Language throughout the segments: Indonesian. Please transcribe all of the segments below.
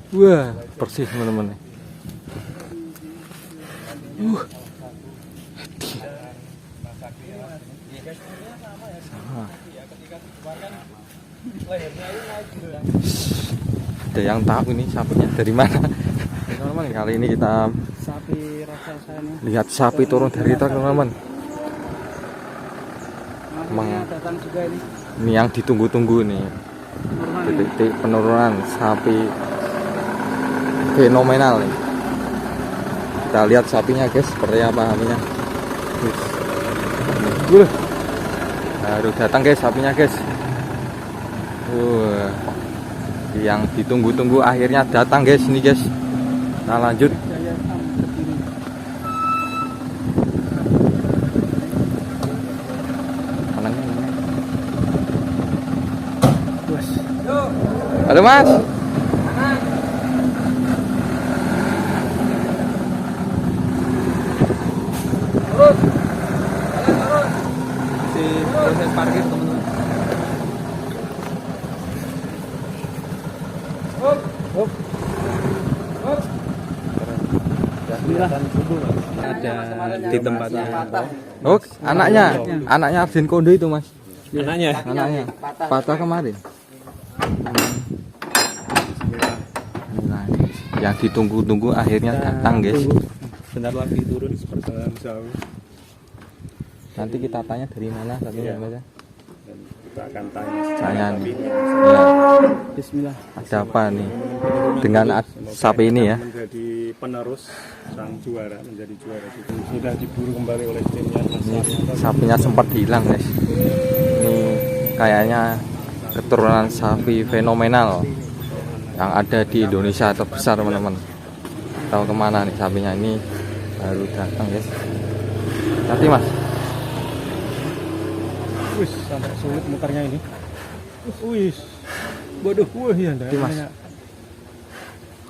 Wah, persis teman-teman. Sama. Ada yang tahu ini sapinya dari mana? Teman-teman, kali ini kita Sapi raksasa ini. lihat sapi turun dari truk, teman-teman. Datang juga ini. Ini yang ditunggu-tunggu nih. Titik penurunan sapi fenomenal nih. Kita lihat sapinya guys, seperti apa sapinya. Baru datang guys sapinya guys. Yang ditunggu-tunggu akhirnya datang guys ini guys. Nah lanjut. Halo mas. Proses parkir teman-teman. Ada di tempatnya. Oh, anaknya Arjen Kondo itu mas. Anaknya patah kemarin. Yang ditunggu-tunggu akhirnya datang guys. Bentar lagi turun perjalanan jauh. Nanti kita tanya dari mana sapinya mas ya. Kita akan Tanya nih. Ya, Bismillah. ada apa nih dengan sapi ini ya? Menjadi penerus sang juara, menjadi juara itu sudah diburu kembali oleh timnya. Ini sapinya sempat hilang guys. Ini kayaknya keturunan sapi fenomenal yang ada di Indonesia terbesar teman-teman. Tahu kemana nih sapinya ini baru datang guys. Nanti mas. Wih, sampai sulit muternya ini. Wih, waduh, wah ya enggak.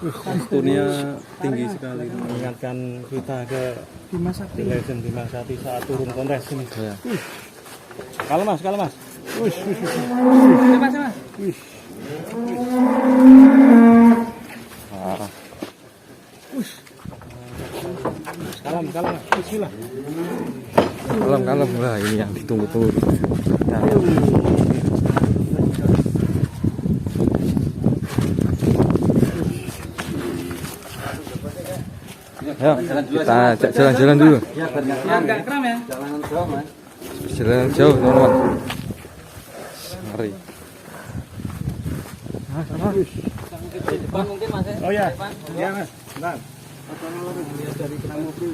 Posturnya tinggi sekali, mengingatkan kita ke Dimas Sakti, legend Dimas Sakti saat turun kontes ini. Ya. Kalau mas. Wih. Mas. Wih. Kalem. Bismillah. Kalem. Wah, ini yang ditunggu-tunggu. Ya, kita jalan-jalan dulu. Agak kram ya. Jalan jauh, teman-teman. Ngeri. Oh ya. Iya, Mas. Bentar. Dari kena mobil.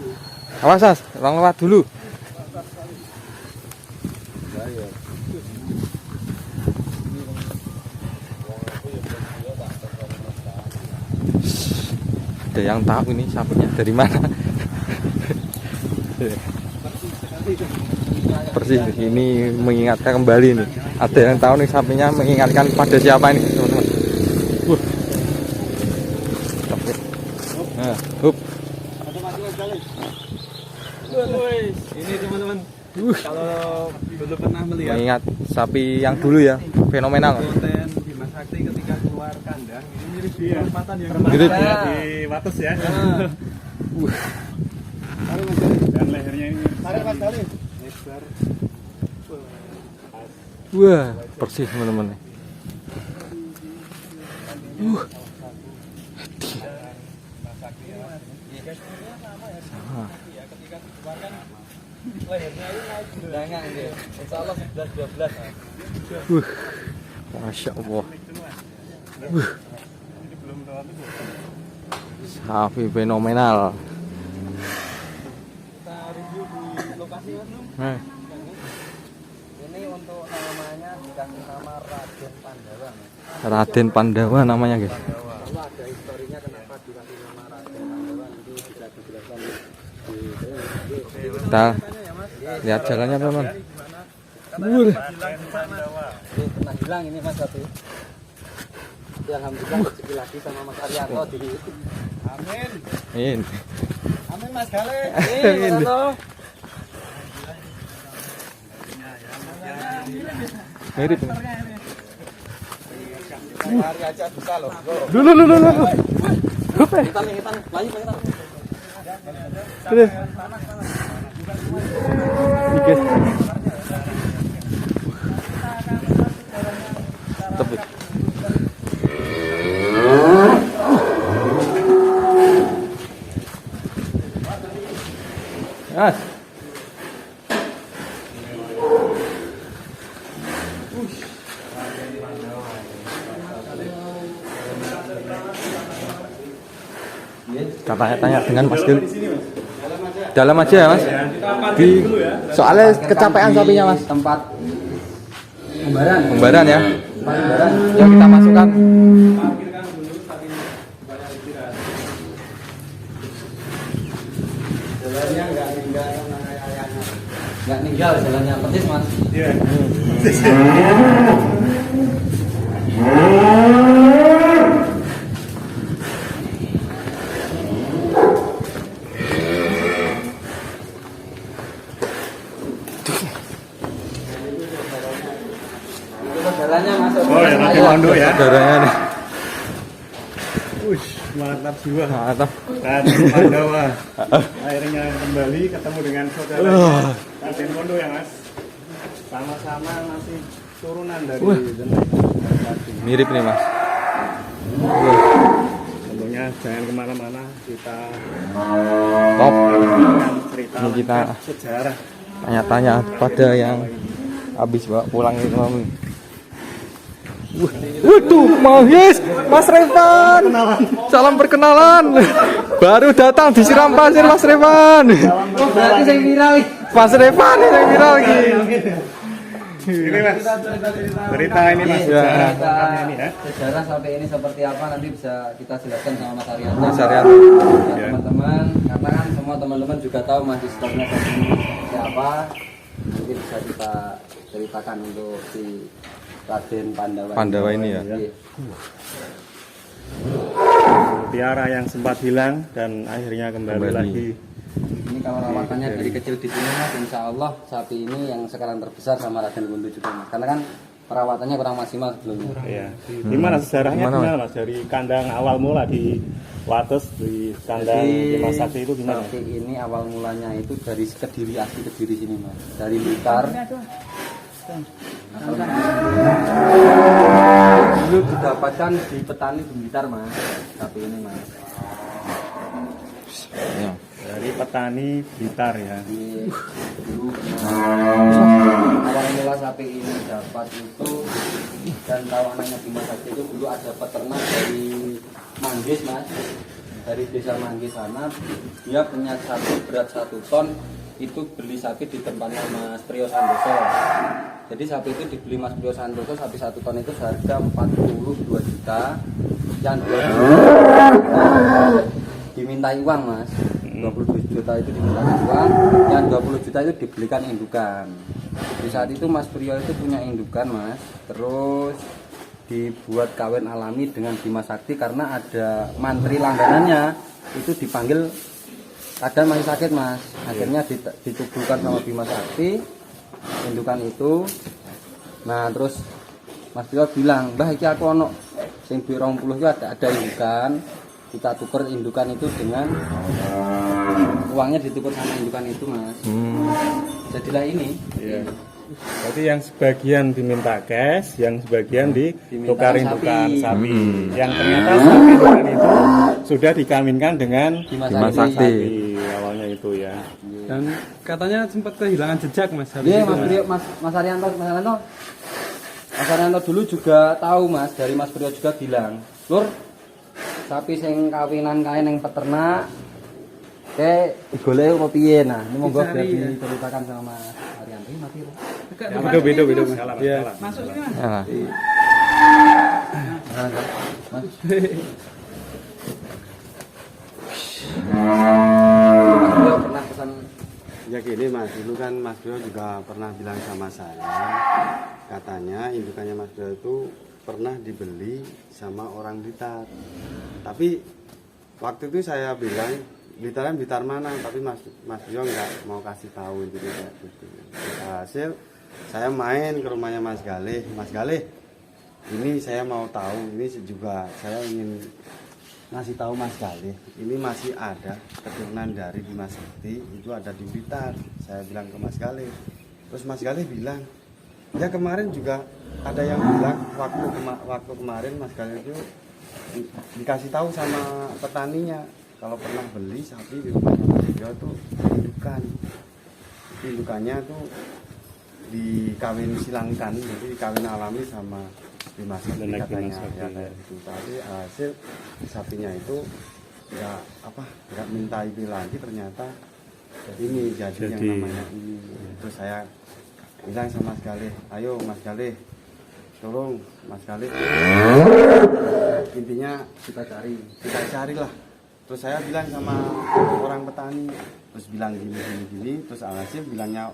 Awas, Mas, orang lewat dulu. Ada yang tahu ini sapinya dari mana? Persis ini mengingatkan kembali nih. Ada yang tahu nih sapinya mengingatkan pada siapa ini, teman-teman? Nah, hup. Ini teman-teman. Kalau belum pernah melihat Mengingat sapi yang dulu ya, fenomenal. konten Dimas Sakti ketika keluar kandang, ini mirip di perempatan yang Mirip ya. Di Wates ya. Dan lehernya ini lebar. Wah, persis teman-teman. Sama. Masya Allah. Sapi fenomenal. Kita review di lokasi Nah, ini untuk namanya dikasih nama Raden Pandawa. Raden Pandawa namanya guys. Lalu ada historinya kenapa dikasih nama Raden Pandawa, nanti bisa dijelaskan Kita lihat jalannya teman. Pernah hilang ini Mas satu. Ya, alhamdulillah rezeki lagi sama Mas Arianto di. Amin. Amin Mas Gale. Amin. Mirip. Lu. Oke. Terus. Oke. Tapi. Mas. Tanya dengan Mas Gil. Dalam aja ya Mas. Soalnya kecapean sapinya Mas. Tempat pembaran. Pembaran ya. Pembaran. Yang kita masukkan. Jalannya nggak ninggal jalannya petis Mas. Iya. Jalannya masuk. Oh ya, nanti Mondo ya. Saudaranya nih. Ush, mantap jiwa. Mantap. Dan Pandawa akhirnya kembali ketemu dengan saudara Raden Mondo ya Mas. Sama-sama masih turunan dari Mirip nih Mas. Tentunya jangan kemana-mana, kita Top. akan cerita Ini kita lengkap sejarah. Tanya-tanya pada yang habis bawa pulang itu. Waduh, Mas Revan. Salam perkenalan. Baru datang disiram pasir Mas Revan. Oh, berarti saya viral. Mas Revan ini yang viral lagi. Ini Mas, cerita ini Mas, Ya. sejarah lengkapnya ini ya. Sejarah sampai ini seperti apa nanti bisa kita jelaskan sama Mas Arianto. Mas Arianto. Ya, teman-teman, karena kan semua teman-teman juga tahu Mas historinya siapa. Mungkin bisa kita ceritakan untuk si Raden Pandawa. Pandawa ini ya. Iya. Tiara yang sempat hilang dan akhirnya kembali lagi. Ini kalau rawatannya dari kecil di sini Mas, insya Allah sapi ini yang sekarang terbesar sama Raden Gundu juga Mas. Karena kan perawatannya kurang maksimal sebelumnya. Iya. Gimana sejarahnya Gimana, gimana Mas? Dari kandang awal mula di Wates, di kandang Dimas Sakti itu gimana? Sapi ini awal mulanya itu dari Kediri, asli Kediri sini Mas. Dari Blitar. Dulu didapatkan di petani di Blitar Mas. Sapi ini Mas. Ya. Dari petani Blitar ya. Di dulu awal mula sapi ini dapat itu dan tahu anaknya Dimas Sakti itu dulu ada peternak dari Manggis Mas, dari desa Manggis sana. Dia punya sapi berat 1 ton, itu beli sapi di tempatnya Mas Priyo Santoso. Jadi sapi itu dibeli Mas Priyo Santoso, sapi 1 ton itu seharga 42 juta. Yang 2 juta dimintai uang Mas, 22 juta itu dimintai uang, yang 20 juta itu dibelikan indukan. Di saat itu Mas Priyo itu punya indukan Mas, terus dibuat kawin alami dengan Dimas Sakti karena ada mantri langganannya itu dipanggil kadang masih sakit Mas, akhirnya ditubuhkan sama Dimas Sakti indukan itu. Nah terus Mas Priyo bilang, "Mbah iki aku ono sing duwe 20 itu ada indukan, kita tuker indukan itu dengan uangnya ditukar sama indukan itu Mas." Jadilah ini. Iya. Berarti yang sebagian diminta cash, yang sebagian ditukar indukan sapi. Yang ternyata sapi indukan itu sudah dikawinkan dengan Dimas Sakti. Awalnya itu ya. Dan katanya sempat kehilangan jejak Mas habis Iya itu, Mas Priyo, Mas Arianto, Mas Arianto dulu juga tahu Mas, dari Mas Priyo juga bilang, "Lur, sapi sing kawinan kae ning peternak kayak digoleki apa piye?" Nah, ini monggo biar diceritakan sama Mas Arianto. Ini mati loh. Ya, beda Mas. Iya. Masuk sini Mas. Ya. Mas. Mas Priyo pernah pesan Ya gini Mas, dulu kan Mas Bro juga pernah bilang sama saya, katanya indukannya Mas Bro itu pernah dibeli sama orang Blitar. Tapi waktu itu saya bilang Blitarnya Blitar mana, tapi Mas Bro nggak mau kasih tahu intinya kayak gitu. Hasil saya main ke rumahnya Mas Galih, ini saya mau tahu, ini juga saya ingin ngasih tahu Mas Galih, ini masih ada keturunan dari Bima Sakti, itu ada di Blitar. Saya bilang ke Mas Galih, terus Mas Galih bilang, ya kemarin juga ada yang bilang waktu kemarin Mas Galih itu dikasih tahu sama petaninya kalau pernah beli sapi di rumahnya Mas Ijo tuh indukannya tuh dikawin silangkan, jadi dikawin alami sama Bima Sakti katanya ya kayak gitu. Tapi hasil sapinya itu nggak minta itu lagi, ternyata ini jadi yang namanya ini. Terus saya bilang sama Mas Galih, ayo Mas Galih, tolong Mas Galih, intinya kita carilah. Terus saya bilang sama orang petani, terus bilang gini, terus alhasil bilangnya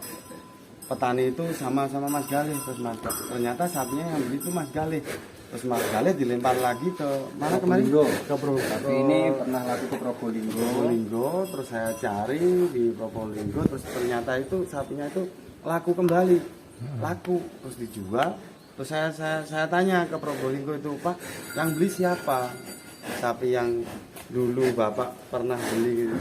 petani itu sama-sama Mas Galih. Terus ternyata sapinya yang beli itu Mas Galih. Terus Mas Galih dilempar lagi ke mana kemarin? Ke Tapi ini pernah laku ke Probolinggo. Terus saya cari di Probolinggo, terus ternyata itu sapinya itu laku kembali, terus dijual. Terus saya tanya ke Probolinggo itu, Pak, yang beli siapa? Sapi yang dulu Bapak pernah beli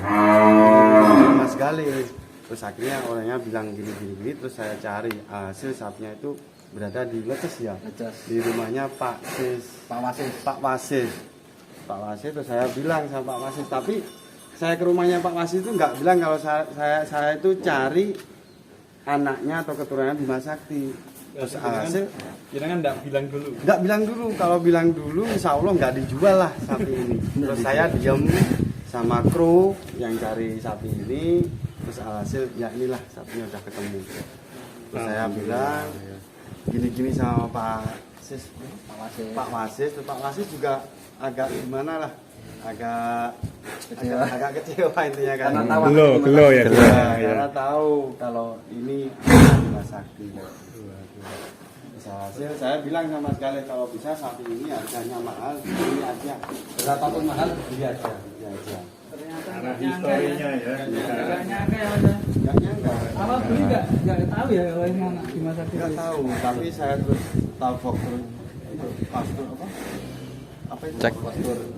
Mas Galih. Terus akhirnya orangnya bilang gini, terus saya cari hasil sapinya itu berada di Leces ya, di rumahnya Pak Wasis. Terus saya bilang sama Pak Wasis, tapi saya ke rumahnya Pak Wasis itu nggak bilang kalau saya itu cari anaknya atau keturunannya Bima Sakti. Terus hasil kita kan nggak bilang dulu. Kalau bilang dulu insya Allah nggak dijual lah sapi ini. Terus saya diam sama kru yang cari sapi ini. Terus hasil ya inilah sapinya udah ketemu. Terus saya bilang gini sama Pak Wasis. Pak Wasis juga agak gimana lah, agak kecewa intinya kan. Gelo ya. Karena tahu kalau ini Bima Sakti. Hasil saya bilang sama Mas Galih, kalau bisa sapi ini harganya mahal, beli aja. Berapapun mahal beli aja. Karena historinya ya. Nggak nyangka ya Mas. Nggak nyangka. Awal beli nggak tahu ya kalau ini anak Bima Sakti. Nggak tahu, tapi saya terus tahu postur apa itu? Cek.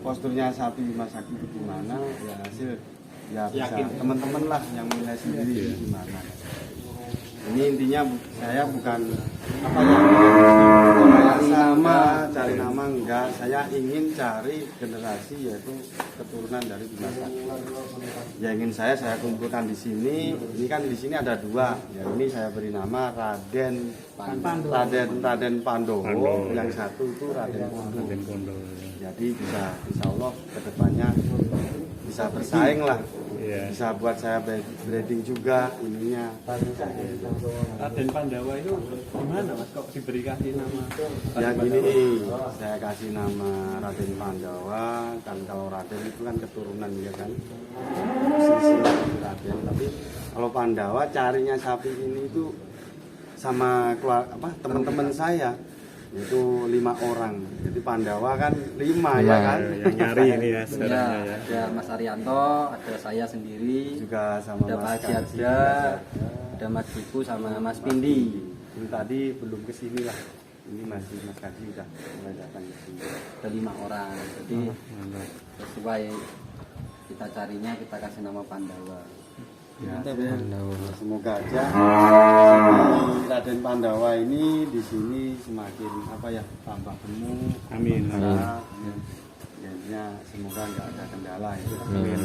Posturnya sapi Bima Sakti itu gimana? Ya hasil ya bisa teman-teman lah yang menilai sendiri gimana. Ini intinya saya bukan cari nama enggak, saya ingin cari generasi yaitu keturunan dari Bima Sakti. Ya ingin saya kumpulkan di sini. Ini kan di sini ada dua. Ya ini saya beri nama Raden Pandowo. Yang satu itu Raden Pondo. Jadi bisa insya Allah kedepannya bisa bersaing lah. Bisa buat saya breeding juga ininya. Raden Pandawa itu gimana Mas kok diberi kasih nama? Ya gini, saya kasih nama Raden Pandawa. Kan kalau Raden itu kan keturunan ya kan, silsilah Raden. Tapi kalau Pandawa carinya sapi ini itu sama teman-teman saya itu 5 orang. Jadi Pandawa kan 5 ya kan. Yang nyari ini ya sebenarnya ya. Ada Mas Arianto, ada saya sendiri, Juga sama ada Pak Mas Haji Abda, ada Mas Diku sama Mas Pindi. Ini tadi belum kesini lah. Ini masih Mas Kaji udah mulai datang ke sini. Ada 5 orang. Jadi sesuai kita carinya kita kasih nama Pandawa. Ya, semoga aja si Raden Pandawa ini di sini semakin tambah gemuk. Amin. Ya, semoga nggak ada kendala itu. Amin.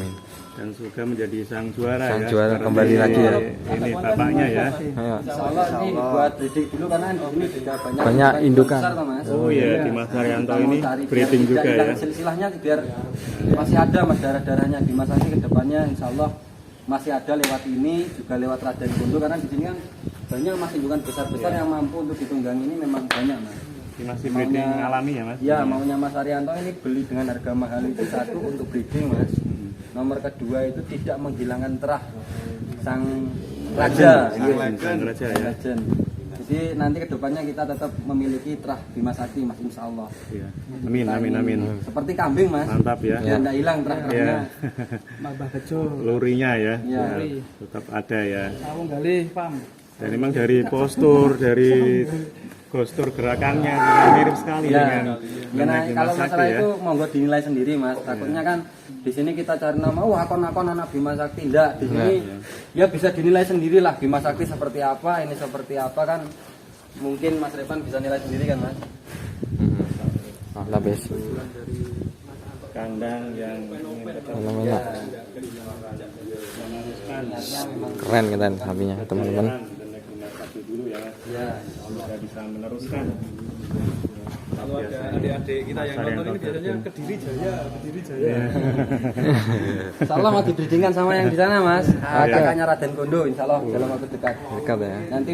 Dan semoga menjadi sang juara Sang ya. juara Sekarang kembali ini- lagi ya. Ini bapaknya ya. Ayo. Insya Allah ini buat breeding dulu karena di sini juga Banyak indukan. besar, Mas. Oh iya, di Mas Haryanto Kita mau ini cari biar breeding tidak juga hilang ya. silsilahnya biar masih ada Mas darah-darahnya di Mas Andi ke depannya insya Allah masih ada lewat ini juga lewat Raden Pondo karena di sini kan banyak Mas indukan besar-besar yang mampu untuk ditunggang ini memang banyak Mas. Ini masih breeding alami ya Mas? Ya maunya Mas Arianto ini beli dengan harga mahal itu satu untuk breeding Mas. Nomor kedua itu tidak menghilangkan terah sang raja. Sang raja ya. Legend. Jadi nanti kedepannya kita tetap memiliki terah Bima Sakti Mas insya Allah. Iya. Amin. Seperti kambing Mas. Mantap ya. Ya tidak hilang terahnya. Ya. Mbah Bejo. Lurinya ya. Ya. Ya, tetap ada ya. Sawung galih pam. Dan memang dari postur, dari postur gerakannya mirip sekali Ya, dengan karena Bima kalau Sakti masalah ya. itu monggo dinilai sendiri mas. Takutnya kan di sini kita cari nama, akon-akon anak Bima Sakti. Enggak, di sini ya bisa dinilai sendiri lah Bima Sakti seperti apa, ini seperti apa kan. Mungkin Mas Revan bisa nilai sendiri kan mas. Habis Kandang yang fenomena. Keren kan sapinya teman-teman. Bima Sakti dulu ya, Ya, sudah bisa meneruskan. Kalau ada adik-adik kita yang nonton ini biasanya Kediri Jaya. insya Allah mau dibreedingkan sama yang di sana mas. Kakaknya Raden Kondo, insya Allah dalam waktu dekat. Dekat ya. Nanti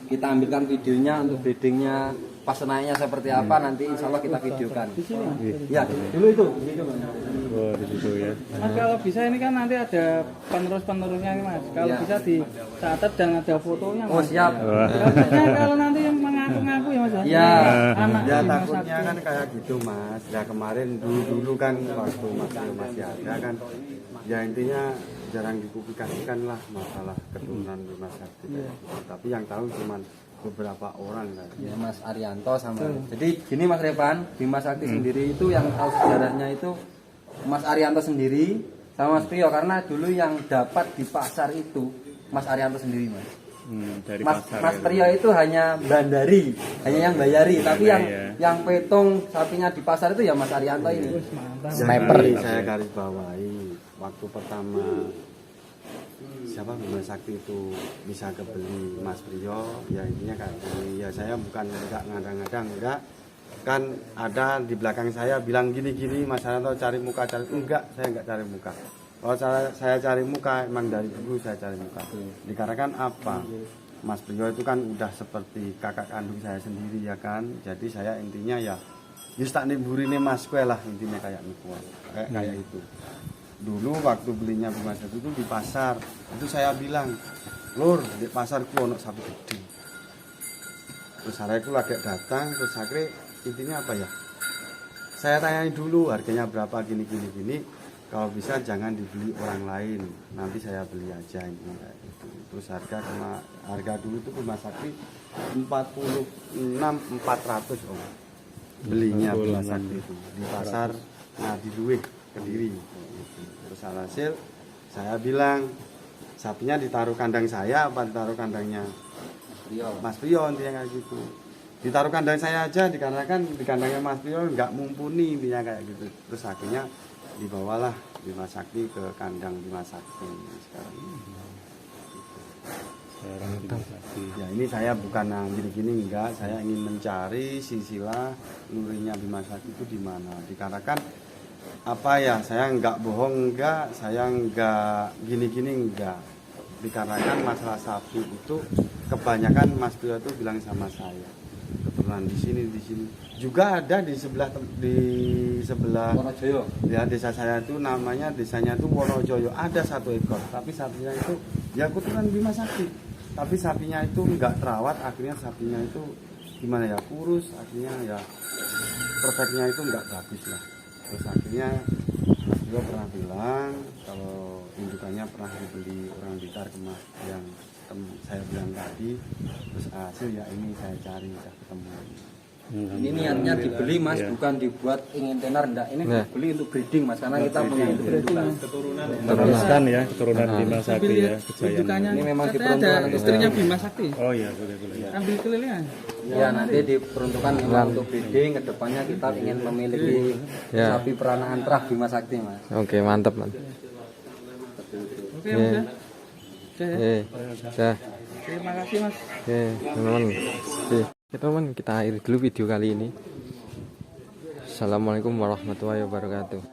kita ambilkan videonya untuk breedingnya, pas naiknya seperti apa nanti insya Allah kita videokan. Di sini? Ya, dulu itu. Oh, di situ ya. Mas kalau bisa ini kan nanti ada penerus-penerusnya nih mas. Kalau Iya. bisa dicatat dan ada fotonya mas. Oh siap. Maksudnya kalau nanti yang mengaku-ngaku ya mas. Iya. Anak Ya Bima takutnya Sakti. kan kayak gitu mas. Ya kemarin dulu kan waktu masih ada kan. Ya intinya jarang dipublikasikan lah masalah keturunan Bima Sakti. Tapi yang tahu cuman beberapa orang kan. Ya Mas Arianto sama. Jadi gini Mas Revan, Bima Sakti sendiri itu yang tahu sejarahnya itu Mas Arianto sendiri sama Mas Priyo, karena dulu yang dapat di pasar itu Mas Arianto sendiri Mas. Dari Mas, pasar Mas ya. Priyo itu hanya bandari, hanya yang bayari, tapi yang petung sapinya di pasar itu ya Mas Arianto ini. Sniper Jadi saya garis bawahi waktu pertama siapa Bima Sakti itu bisa kebeli Mas Priyo, ya intinya kayak gini. Ya saya bukan enggak ngadang-ngadang, enggak. Kan ada di belakang saya bilang gini-gini, Mas Arianto cari muka, enggak, saya enggak cari muka. Kalau saya cari muka, emang dari dulu saya cari muka. Dikarenakan apa? Mas Priyo itu kan udah seperti kakak kandung saya sendiri ya kan. Jadi saya intinya ya wis tak niburine Mas kue lah, intinya kayak niku. Kayak itu. Dulu waktu belinya Bima Sakti itu di pasar, itu saya bilang, "Lur, di pasar ku ono sapi gede." Terus saya itu lagi datang, terus akhirnya intinya apa ya? Saya tanyai dulu harganya berapa gini. Kalau bisa jangan dibeli orang lain, nanti saya beli aja ini kayak gitu. Terus harga dulu itu Bima Sakti 46.400 om. Belinya Bima Sakti itu di pasar Ngadiluih Kediri. Terus alhasil saya bilang sapinya ditaruh kandang saya apa ditaruh kandangnya Mas Priyo, intinya kayak gitu. Ditaruh kandang saya aja dikarenakan di kandangnya Mas Priyo nggak mumpuni, intinya kayak gitu. Terus akhirnya dibawalah Bima Sakti ke kandang Bima Sakti sekarang. Ya ini saya bukan gini-gini enggak, saya ingin mencari silsilah lurinya Bima Sakti itu di mana. Dikarenakan apa ya, saya enggak bohong enggak, saya enggak gini-gini enggak. Dikarenakan masalah sapi itu kebanyakan Mas Priyo itu bilang sama saya keturunan di sini juga ada di sebelah Wonojoyo. ya desa saya itu namanya desanya itu Wonojoyo, ada 1 ekor tapi sapinya itu ya keturunan Bima Sakti, tapi sapinya itu enggak terawat, akhirnya sapinya itu gimana ya, kurus, akhirnya ya perfectnya itu enggak bagus lah. Terus akhirnya Mas Priyo pernah bilang kalau indukannya pernah dibeli orang Blitar kemas yang saya bilang tadi. Terus hasil ya ini saya cari udah ketemu. Ini niatnya dibeli mas, bukan dibuat ingin tenar, enggak. Ini Nah. dibeli untuk breeding mas, karena kita punya itu indukan. Teruskan ya keturunan Bima Sakti ya, Rujukannya Ini memang katanya ada diperuntukkan untuk istrinya Bima Sakti. Oh iya boleh. Ambil kelilingan. Ya nanti diperuntukkan memang untuk breeding. Kedepannya kita ingin memiliki Ya. sapi peranaan terah Bima Sakti mas. Oke, mantap man. Oke mas ya. Oke, ya. Dah. Terima kasih mas. Oke, teman-teman. Oke, teman-teman, kita akhiri dulu video kali ini. Assalamualaikum warahmatullahi wabarakatuh.